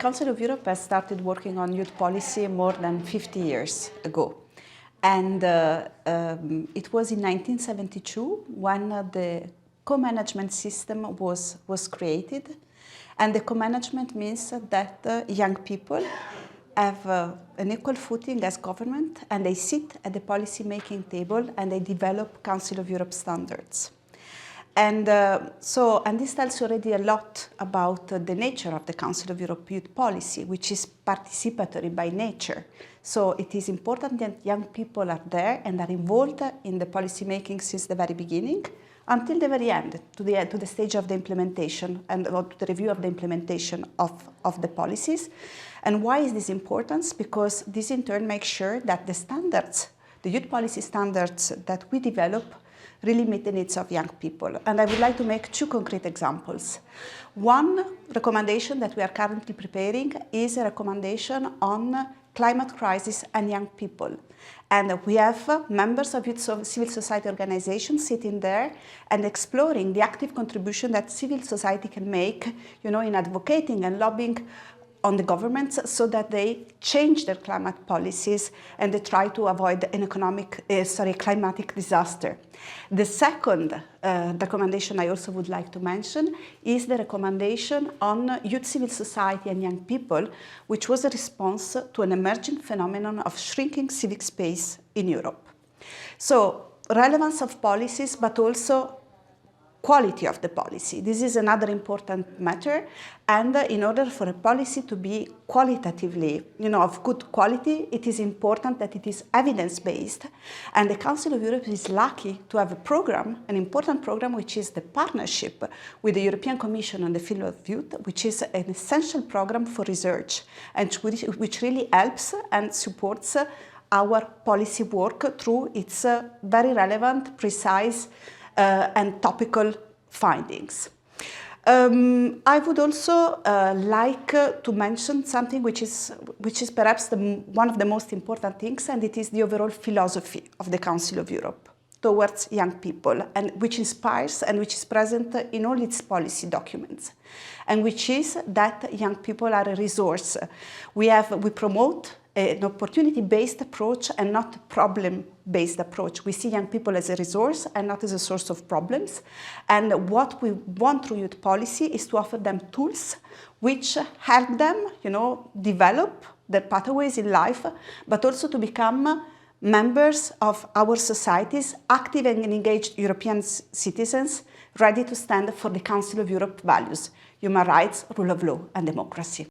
Council of Europe has started working on youth policy more than 50 years ago. And it was in 1972 when the co-management system was created. And the co-management means that young people have an equal footing as government, and they sit at the policy-making table and they develop Council of Europe standards. And this tells you already a lot about the nature of the Council of Europe youth policy, which is participatory by nature. So it is important that young people are there and are involved in the policy making since the very beginning until the very end, to the stage of the implementation and to the review of the implementation of the policies. And why is this important? Because this in turn makes sure that the standards, the youth policy standards that we develop, really meet the needs of young people. And I would like to make two concrete examples. One recommendation that we are currently preparing is a recommendation on climate crisis and young people. And we have members of civil society organizations sitting there and exploring the active contribution that civil society can make, in advocating and lobbying on the governments so that they change their climate policies and they try to avoid an climatic disaster. The second recommendation I also would like to mention is the recommendation on youth civil society and young people, which was a response to an emerging phenomenon of shrinking civic space in Europe. So, relevance of policies, but also quality of the policy. This is another important matter, and in order for a policy to be qualitatively, of good quality, it is important that it is evidence-based. And the Council of Europe is lucky to have a program, an important program, which is the partnership with the European Commission on the field of youth, which is an essential program for research, and which really helps and supports our policy work through its very relevant, precise, and topical findings. I would also like to mention something which is perhaps one of the most important things, and it is the overall philosophy of the Council of Europe towards young people, and which inspires and which is present in all its policy documents, and which is that young people are a resource. We promote an opportunity-based approach and not a problem-based approach. We see young people as a resource and not as a source of problems. And what we want through youth policy is to offer them tools which help them, develop their pathways in life, but also to become members of our societies, active and engaged European citizens, ready to stand for the Council of Europe values, human rights, rule of law, and democracy.